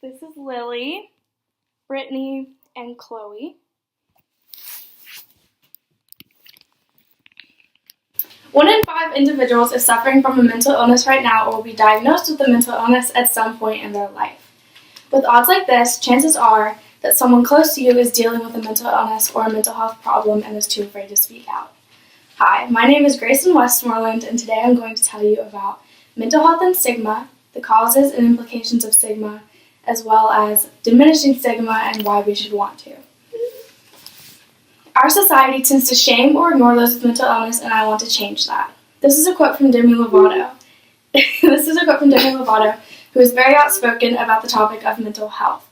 This is Lily, Brittany, and Chloe. One in 5 individuals is suffering from a mental illness right now or will be diagnosed with a mental illness at some point in their life. With odds like this, chances are that someone close to you is dealing with a mental illness or a mental health problem and is too afraid to speak out. Hi, my name is Gracen Westmoreland, and today I'm going to tell you about mental health and stigma, the causes and implications of stigma, as well as diminishing stigma and why we should want to. Our society tends to shame or ignore those with mental illness, and I want to change that. This is a quote from Demi Lovato. Who is very outspoken about the topic of mental health.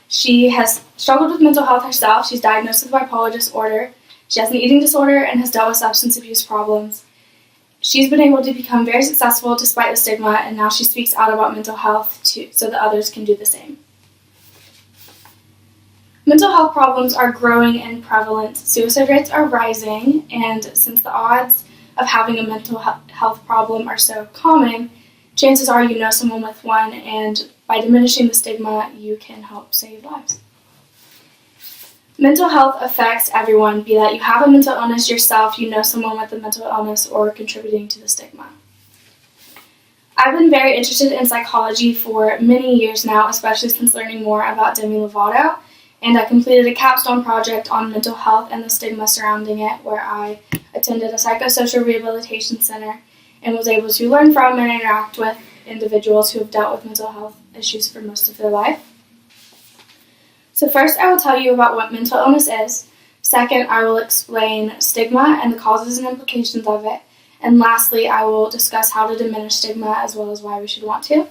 She has struggled with mental health herself. She's diagnosed with bipolar disorder. She has an eating disorder and has dealt with substance abuse problems. She's been able to become very successful despite the stigma, and now she speaks out about mental health so that others can do the same. Mental health problems are growing in prevalence. Suicide rates are rising, and since the odds of having a mental health problem are so common, chances are you know someone with one, and by diminishing the stigma, you can help save lives. Mental health affects everyone, be that you have a mental illness yourself, you know someone with a mental illness, or contributing to the stigma. I've been very interested in psychology for many years now, especially since learning more about Demi Lovato, and I completed a capstone project on mental health and the stigma surrounding it, where I attended a psychosocial rehabilitation center and was able to learn from and interact with individuals who have dealt with mental health issues for most of their life. So first, I will tell you about what mental illness is. Second, I will explain stigma and the causes and implications of it. And lastly, I will discuss how to diminish stigma as well as why we should want to.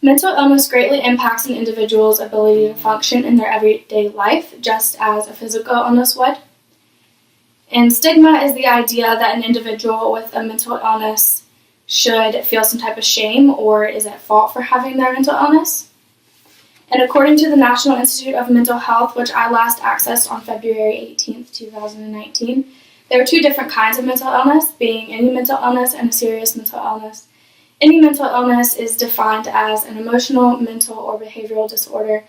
Mental illness greatly impacts an individual's ability to function in their everyday life, just as a physical illness would. And stigma is the idea that an individual with a mental illness should feel some type of shame or is at fault for having their mental illness. And according to the National Institute of Mental Health, which I last accessed on February 18th, 2019, there are 2 different kinds of mental illness, being any mental illness and a serious mental illness. Any mental illness is defined as an emotional, mental, or behavioral disorder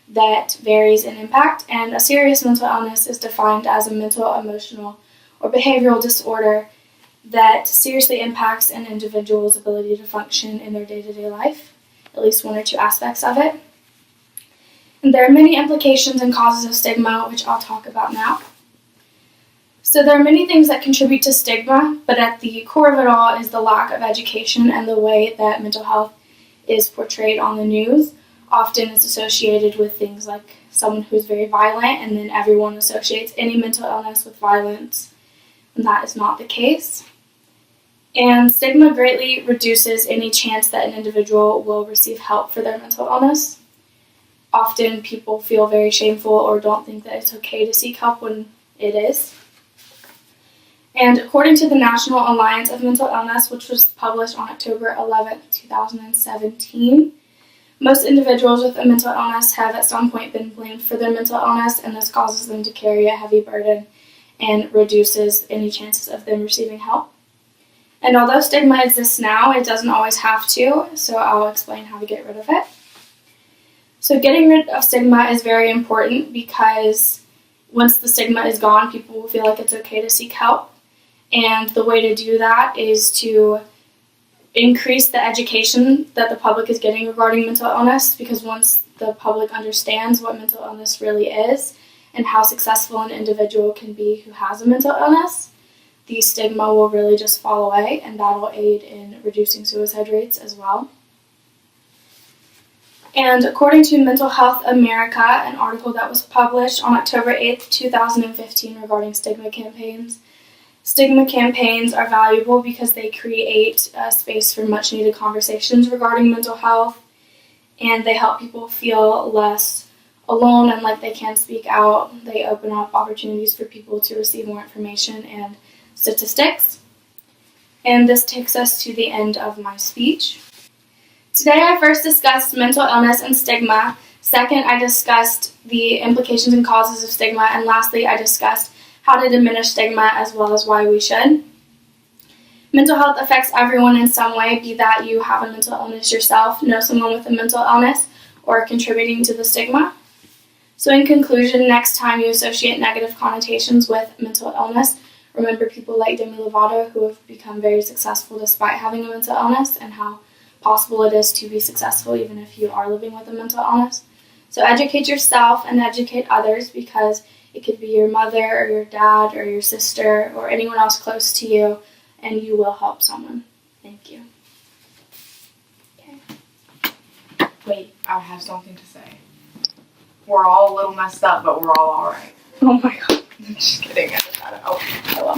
that varies in impact, and a serious mental illness is defined as a mental, emotional, or behavioral disorder that seriously impacts an individual's ability to function in their day-to-day life, at least 1 or 2 aspects of it. And there are many implications and causes of stigma, which I'll talk about now. So there are many things that contribute to stigma, but at the core of it all is the lack of education and the way that mental health is portrayed on the news. Often it's associated with things like someone who's very violent, and then everyone associates any mental illness with violence, and that is not the case. And stigma greatly reduces any chance that an individual will receive help for their mental illness. Often people feel very shameful or don't think that it's okay to seek help when it is. And according to the National Alliance of Mental Illness, which was published on October 11, 2017, most individuals with a mental illness have at some point been blamed for their mental illness, and this causes them to carry a heavy burden and reduces any chances of them receiving help. And although stigma exists now, it doesn't always have to, so I'll explain how to get rid of it. So getting rid of stigma is very important because once the stigma is gone, people will feel like it's okay to seek help. And the way to do that is to increase the education that the public is getting regarding mental illness, because once the public understands what mental illness really is and how successful an individual can be who has a mental illness, the stigma will really just fall away, and that'll aid in reducing suicide rates as well. And according to Mental Health America, an article that was published on October 8th, 2015 regarding stigma campaigns are valuable because they create a space for much needed conversations regarding mental health, and they help people feel less alone and like they can speak out. They open up opportunities for people to receive more information and statistics. And this takes us to the end of my speech. Today I first discussed mental illness and stigma. Second, I discussed the implications and causes of stigma. And lastly, I discussed how to diminish stigma as well as why we should. Mental health affects everyone in some way, be that you have a mental illness yourself, know someone with a mental illness, or contributing to the stigma. So in conclusion, next time you associate negative connotations with mental illness, remember people like Demi Lovato who have become very successful despite having a mental illness, and how possible it is to be successful even if you are living with a mental illness. So educate yourself and educate others, because it could be your mother or your dad or your sister or anyone else close to you, and you will help someone. Thank you. Okay. Wait, I have something to say. We're all a little messed up, but we're all alright. Oh my god. Just kidding. I will.